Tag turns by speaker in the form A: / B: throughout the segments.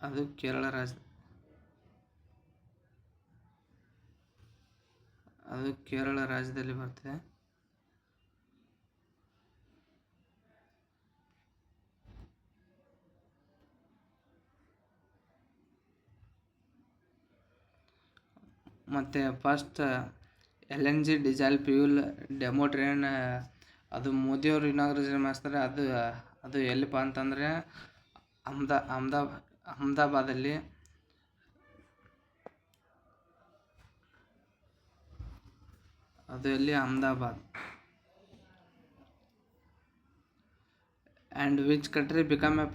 A: ಅದು ಕೇರಳ ರಾಜ್ಯದಲ್ಲಿ ಬರ್ತದೆ. ಮತ್ತು first LNG diesel fuel demo train ಅದು ಮೋದಿಯವರು ಇನಾಗ್ರೇಷನ್ ಮಾಡಿಸ್ತಾರೆ. ಅದು ಎಲ್ಲಿಪ್ಪ ಅಂತಂದರೆ ಅಹಮದಾಬಾದಲ್ಲಿ. ಅದು ಎಲ್ಲಿ? Ahmedabad. And which country become a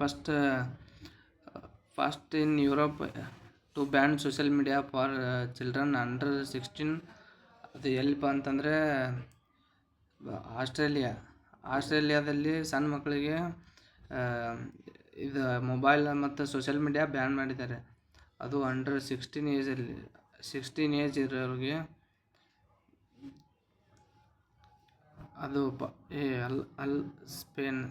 A: first in Europe to ban social media for children under 16. ಅದು ಎಲ್ಲಿಪ್ಪ ಅಂತಂದರೆ ಆಸ್ಟ್ರೇಲಿಯಾದಲ್ಲಿ ಸಣ್ಣ ಮಕ್ಕಳಿಗೆ ಇದು ಮೊಬೈಲ್ ಮತ್ತು ಸೋಷಿಯಲ್ ಮೀಡಿಯಾ ಬ್ಯಾನ್ ಮಾಡಿದ್ದಾರೆ. ಅದು ಅಂಡರ್ 16 ಏಜ್ ಇರೋರಿಗೆ. ಅದು Spain.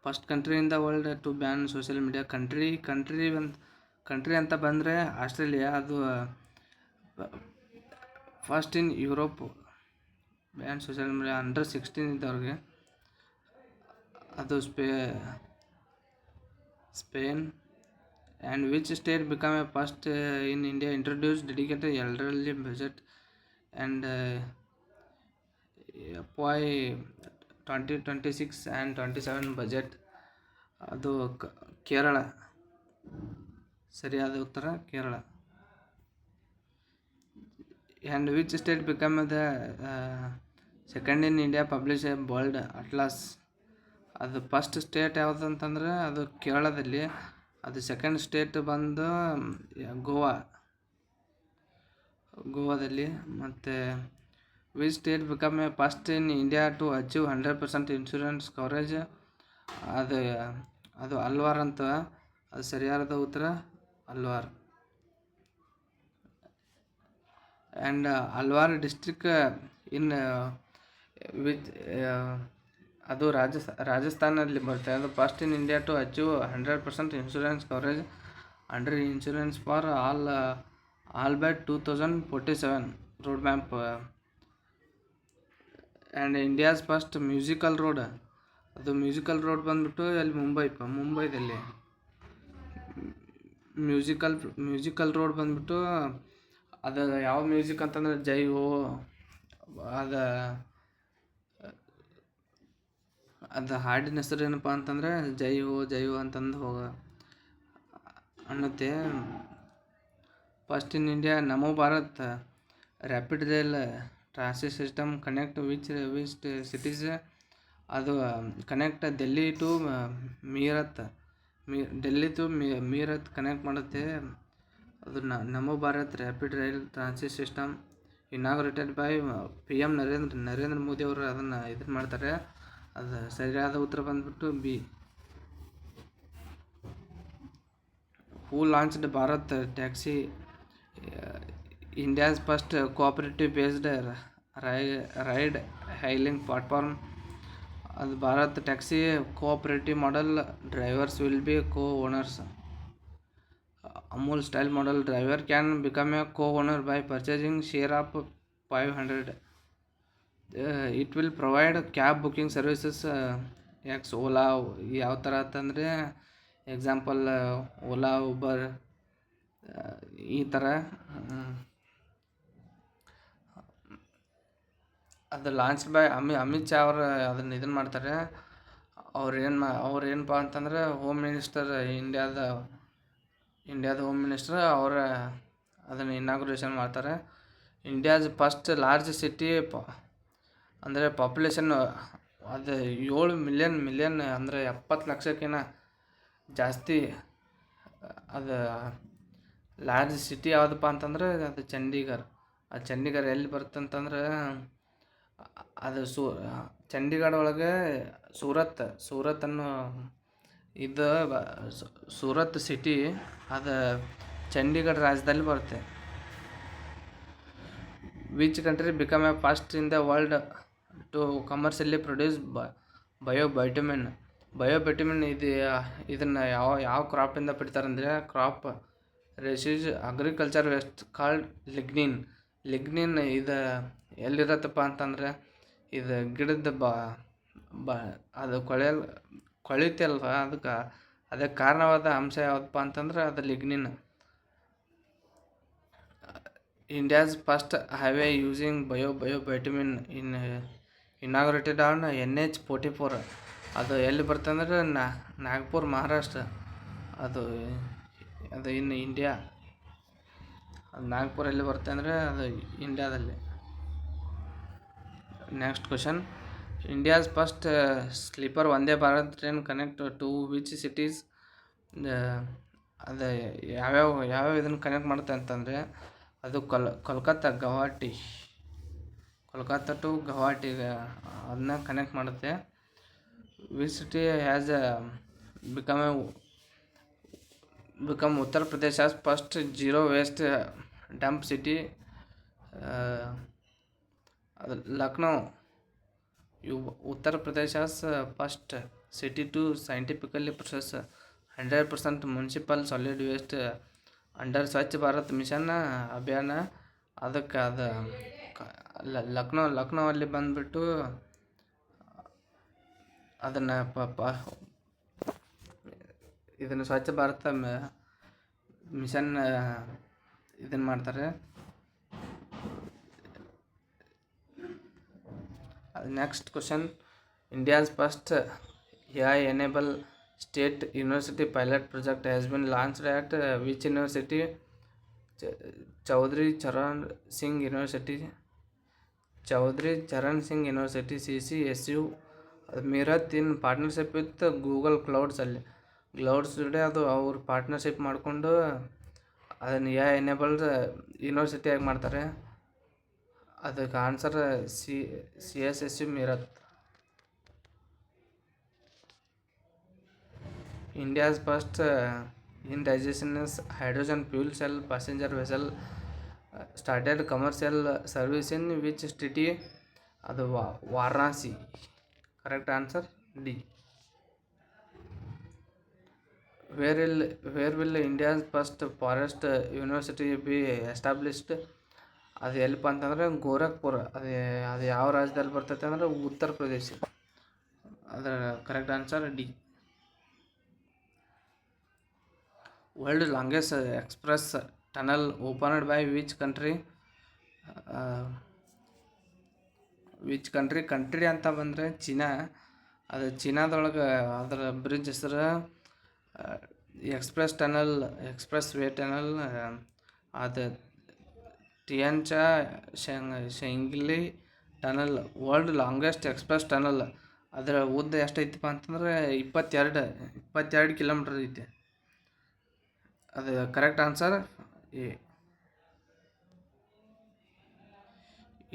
A: First country in the world to ban social media. Country ಅಂತ ಬಂದರೆ ಆಸ್ಟ್ರೇಲಿಯಾ. ಅದು first in Europe ban social media under 16 ಇದ್ದವ್ರಿಗೆ. ಅದು Spain. And which state become a first in India introduce dedicated elderly budget and FY 2026 and 27 budget. ಅದು ಕೇರಳ. ಸರಿಯಾದ ಉತ್ತರ Kerala. And which state become the second in India publish a world atlas. ಅದು first state ಯಾವುದು ಅಂತಂದರೆ ಅದು ಕೇರಳದಲ್ಲಿ. ಅದು second state ಬಂದು ಗೋವಾದಲ್ಲಿ. ಮತ್ತು which state become a first in India to achieve 100% insurance coverage. ಅದು ಅಲ್ವಾರ್ ಅಂತ. ಅದು ಸರಿಯಾದ ಉತ್ತರ Alwar. And Alwar district in which ಅದು ರಾಜಸ್ಥಾನಲ್ಲಿ ಬರುತ್ತೆ. ಅದು first in India to achieve 100% insurance coverage under insurance for all by 2047 road map. And India's first musical road. ಅದು ಮ್ಯೂಸಿಕಲ್ ರೋಡ್ ಬಂದ್ಬಿಟ್ಟು ಅಲ್ಲಿ ಮುಂಬೈದಲ್ಲಿ ಮ್ಯೂಸಿಕಲ್ ರೋಡ್ ಬಂದ್ಬಿಟ್ಟು. ಅದು ಯಾವ ಮ್ಯೂಸಿಕ್ ಅಂತಂದರೆ ಜೈ ಹೋ. ಅದು ಹಾಡಿನ ಹೆಸರು ಏನಪ್ಪ ಅಂತಂದರೆ ಜೈ ಹೋ ಅಂತಂದು ಅನ್ನುತ್ತೆ. First in India Namo Bharat rapid rail transit system connect which cities. ಅದು connect Delhi to Meerut connect ಮಾಡುತ್ತೆ. ಅದು Namo Bharat rapid rail transit system inaugurated by PM Narendra Modi ಅವರು ಅದನ್ನು ಇದನ್ನು ಮಾಡ್ತಾರೆ. ಅದು ಸರಿಯಾದ ಉತ್ತರ ಬಂದ್ಬಿಟ್ಟು B. Who launched Bharat taxi, India's first cooperative based ride hailing platform. ಅದು Bharat taxi cooperative model. Drivers will be co-owners. Amul style model driver can become a co-owner by purchasing share of 500. It will provide cab booking services Ola. ಯಾವ ಥರ ಅಂತಂದರೆ example Ola, Uber ಈ ಥರ. ಅದು launch by Amit Shah ಅವರು ಅದನ್ನು ಇದನ್ನು ಮಾಡ್ತಾರೆ. ಅವ್ರು ಏನಪ್ಪ ಅಂತಂದರೆ ಹೋಮ್ ಮಿನಿಸ್ಟರ್, ಇಂಡಿಯಾದ ಹೋಮ್ ಮಿನಿಸ್ಟರ್ ಅವರ ಅದನ್ನು ಇನಾಗ್ರೇಷನ್ ಮಾಡ್ತಾರೆ. ಇಂಡಿಯಾಸ್ ಫಸ್ಟ್ ಲಾರ್ಜ್ ಸಿಟಿ ಅಂದರೆ ಪಾಪ್ಯುಲೇಷನ್ ಅದು 7 ಮಿಲಿಯನ್ ಅಂದರೆ 70 ಲಕ್ಷಕ್ಕಿಂತ ಜಾಸ್ತಿ. ಅದು ಲಾರ್ಜ್ ಸಿಟಿ ಯಾವುದಪ್ಪ ಅಂತಂದರೆ ಅದು ಚಂಡೀಗಢ. ಆ ಚಂಡೀಗಢ ಎಲ್ಲಿ ಬರುತ್ತೆ ಅಂತಂದ್ರೆ ಅದು ಚಂಡೀಗಢ ಒಳಗೆ ಸೂರತ್ ಅನ್ನೋ ಇದು ಸೂರತ್ ಸಿಟಿ ಅದು ಚಂಡೀಗಢ ರಾಜ್ಯದಲ್ಲಿ ಬರುತ್ತೆ. Which country become a first in the world to commercially produce biobitumen. Biobitumen ಇದನ್ನು ಯಾವ ಕ್ರಾಪಿಂದ ಪಡಿತಾರಂದರೆ, crop residues agriculture waste called lignin ಇದು ಎಲ್ಲಿರತ್ತಪ್ಪ ಅಂತಂದರೆ, ಇದು ಗಿಡದ ಅದು ಕೊಳೆಯುತ್ತಲ್ವ, ಅದಕ್ಕೆ ಕಾರಣವಾದ ಅಂಶ ಯಾವುದಪ್ಪ ಅಂತಂದ್ರೆ ಅದು lignin. India's first highway using biobitumen inaugurated on NH-44. ಅದು ಎಲ್ಲಿ ಬರ್ತಂದ್ರೆ ನಾಗ್ಪುರ್, ಮಹಾರಾಷ್ಟ್ರ. ಅದು ಇನ್ನು ಇಂಡಿಯಾ, ಅದು ನಾಗ್ಪುರ ಎಲ್ಲಿ ಬರುತ್ತೆ ಅಂದರೆ ಅದು ಇಂಡಿಯಾದಲ್ಲಿ. Next question, India's first sleeper Vande Bharat train connect to which cities? ಅದು ಯಾವ್ಯಾವ ಇದನ್ನು ಕನೆಕ್ಟ್ ಮಾಡುತ್ತೆ ಅಂತಂದರೆ, ಅದು ಕೋಲ್ಕತ್ತಾ ಟು ಗೌಹಾಟಿ ಅದನ್ನ ಕನೆಕ್ಟ್ ಮಾಡುತ್ತೆ. Which city has become Uttar Pradesh first zero waste dump city? ಅದು Lucknow. Uttar Pradesh's first city to scientifically process 100% municipal solid waste under Swachh Bharat mission ಅಭಿಯಾನ. ಅದಕ್ಕೆ ಅದು ಲಕ್ನೋ ಅಲ್ಲಿ ಬಂದುಬಿಟ್ಟು ಅದನ್ನು ಇದನ್ನು ಸ್ವಚ್ಛ ಭಾರತ ಮಿಷನ್ ಇದನ್ನು ಮಾಡ್ತಾರೆ. Next question, India's first AI enable state university pilot project has been launched at which university? Chaudhary Charan Singh university CCSU Meerut in partnership with Google clouds ಜೊತೆ ಅದು ಅವ್ರು ಪಾರ್ಟ್ನರ್ಶಿಪ್ ಮಾಡಿಕೊಂಡು ಅದನ್ನು AI ಎನೇಬಲ್ಡ್ ಯೂನಿವರ್ಸಿಟಿಯಾಗಿ ಮಾಡ್ತಾರೆ. ಅದಕ್ಕೆ answer CSSU Meerut. India's first indigenous hydrogen fuel cell passenger vessel started commercial service in which city? ಅದು Varanasi. Correct answer D. Where will India's first forest university be established? ಅದು ಎಲ್ಲಿಪ್ಪ ಅಂತಂದರೆ ಗೋರಖ್ಪುರ. ಅದು ಯಾವ ರಾಜ್ಯದಲ್ಲಿ ಬರ್ತೈತೆ ಅಂದರೆ ಉತ್ತರ ಪ್ರದೇಶ. ಅದರ correct answer D. World longest express tunnel opened by which country? Country ಅಂತ ಬಂದರೆ ಚೀನಾ. ಅದು ಚೀನಾದೊಳಗೆ ಅದರ ಬ್ರಿಡ್ಜ್ ಹೆಸರು ಎಕ್ಸ್ಪ್ರೆಸ್ ವೇ ಟನಲ್. ಅದು Tianshan Shengli tunnel, world longest express tunnel. ಅದರ ಉದ್ದ ಎಷ್ಟೈತಪ್ಪ ಅಂತಂದರೆ 22 ಕಿಲೋಮೀಟರ್ ಐತೆ. ಅದು correct answer A.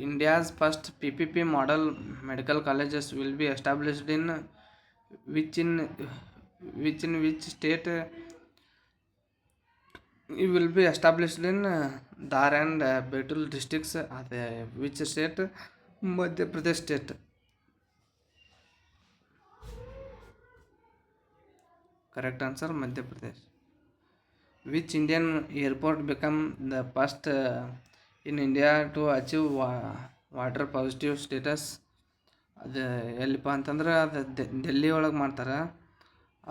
A: India's first PPP model medical colleges will be established in which state? It will be established in Dhar and Betul districts. Which state? Madhya Pradesh state. Correct answer Madhya Pradesh. Which Indian airport become the first in India to achieve water positive status? ಅದು ಎಲ್ಲಿಪ್ಪ ಅಂತಂದ್ರೆ ಅದು ಡೆಲ್ಲಿ ಒಳಗೆ ಮಾಡ್ತಾರೆ.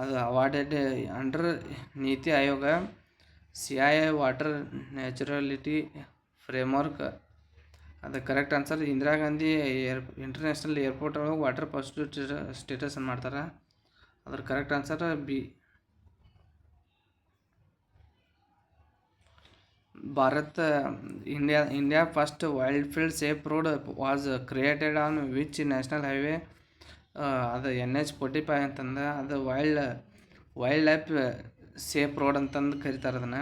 A: ಅದು awarded under NITI Aayog CII water naturality framework. ಅದು correct answer Indira Gandhi international airport ಒಳಗೆ water positive status ಮಾಡ್ತಾರೆ. ಅದ್ರ correct answer B. India first wildfield safe road was created on which national highway? ಅದು NH-45 ಅಂತಂದ. ಅದು ವೈಲ್ಡ್ ಲೈಫ್ ಸೇಫ್ ರೋಡ್ ಅಂತಂದು ಕರೀತಾರೆ. ಅದನ್ನು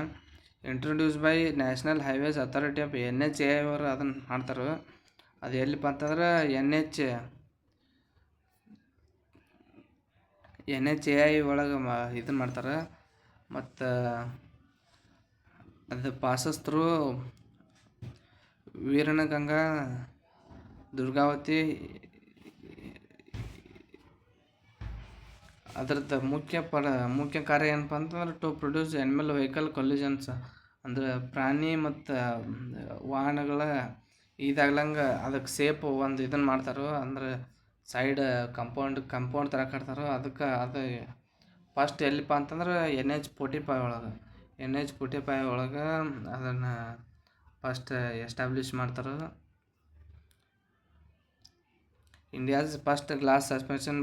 A: introduce by national highways authority of NHAI ಅವರು ಅದನ್ನು ಮಾಡ್ತಾರೆ. ಅದು ಎಲ್ಲಿಪ್ಪ ಅಂತಂದ್ರೆ NHAI ಒಳಗೆ ಇದನ್ನು ಮಾಡ್ತಾರೆ. ಮತ್ತು ಅದು ಪಾಸಸ್ ಥ್ರೂ ವೀರನಗಂಗಾ, ದುರ್ಗಾವತಿ, ಅದ್ರದ್ದು ಮುಖ್ಯ ಕಾರ್ಯ ಏನಪ್ಪ ಅಂತಂದ್ರೆ to produce animal vehicle collisions, ಅಂದ್ರೆ ಪ್ರಾಣಿ ಮತ್ತು ವಾಹನಗಳ ಇದಾಗ್ಲಂಗೆ ಅದಕ್ಕೆ ಸೇಫ್ ಒಂದು ಇದನ್ನು ಮಾಡ್ತಾರೋ, ಅಂದ್ರೆ ಸೈಡ್ ಕಂಪೌಂಡ್ ಥರ ಕಟ್ತಾರೋ. ಅದಕ್ಕೆ ಅದು ಫಸ್ಟ್ ಎಲ್ಲಿಪ್ಪ ಅಂತಂದ್ರೆ NH-45 ಒಳಗೆ ಅದನ್ನು ಫಸ್ಟ್ ಎಸ್ಟಾಬ್ಲಿಷ್ ಮಾಡ್ತಾರೆ. India's first glass suspension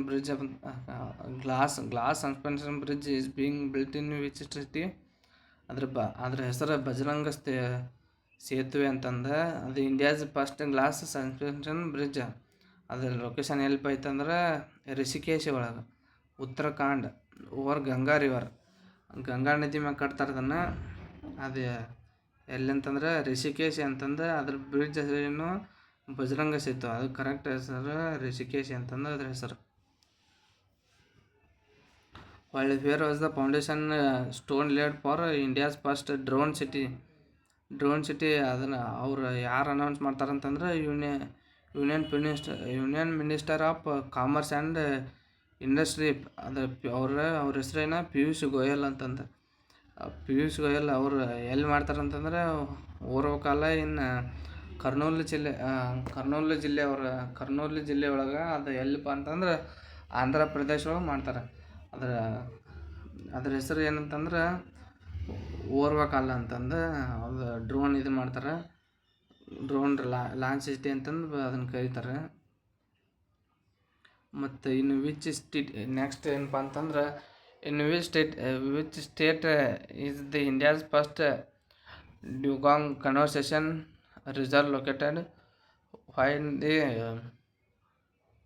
A: bridge is being built in which city? ಅದ್ರ ಹೆಸರು ಬಜರಂಗ ಸೇತುವೆ ಅಂತಂದು. ಅದು India's first glass suspension bridge. ಅದ್ರ ಲೊಕೇಶನ್ ಎಲ್ಲಿ ಐತಂದ್ರೆ ರಿಷಿಕೇಶ್ ಒಳಗೆ, ಉತ್ತರಾಖಂಡ್, ಓವರ್ ಗಂಗಾ ರಿವರ್, ಗಂಗಾ ನದಿ ಮ್ಯಾಗ ಕಟ್ತಾರೆ ಅದನ್ನು. ಅದು ಎಲ್ಲಿಂತಂದ್ರೆ ರಿಷಿಕೇಶ್ ಅಂತಂದು. ಅದ್ರ ಬ್ರಿಡ್ಜ್ ಹೆಸರೇನು ಬಜರಂಗ ಸೇತು. ಅದು ಕರೆಕ್ಟ್ ಹೆಸರು ರಿಷಿಕೇಶ್ ಅಂತಂದು ಅದ್ರ ಹೆಸರು. Where was the foundation stone laid for India's first drone city? ಅದನ್ನು ಅವ್ರು ಯಾರು ಅನೌನ್ಸ್ ಮಾಡ್ತಾರಂತಂದ್ರೆ union minister of commerce and industry. ಅದು ಅವ್ರ ಹೆಸ್ರೇನ ಪಿಯೂಷ್ ಗೋಯಲ್ ಅಂತಂದು. ಪಿಯೂಷ್ ಗೋಯಲ್ ಅವರು ಎಲ್ಲಿ ಮಾಡ್ತಾರಂತಂದ್ರೆ ಓರ್ವಕಾಲ ಇನ್ನು ಕರ್ನೂಲು ಜಿಲ್ಲೆ ಒಳಗೆ. ಅದು ಎಲ್ಲಿಪ್ಪ ಅಂತಂದ್ರೆ ಆಂಧ್ರ ಪ್ರದೇಶ ಒಳಗೆ ಮಾಡ್ತಾರೆ. ಅದ್ರ ಹೆಸರು ಏನಂತಂದ್ರೆ ಓರ್ವಕಾಲ ಅಂತಂದು. ಅದು ಡ್ರೋನ್ ಇದು ಮಾಡ್ತಾರೆ, ಡ್ರೋನ್ ಲಾಂಚ್ ಸಿಟಿ ಅಂತಂದು ಅದನ್ನು ಕರೀತಾರೆ. ಮತ್ತು ಇನ್ನು ನೆಕ್ಸ್ಟ್ ಏನಪ್ಪ ಅಂತಂದ್ರೆ which state is the India's first dugong conservation reserve located? Find the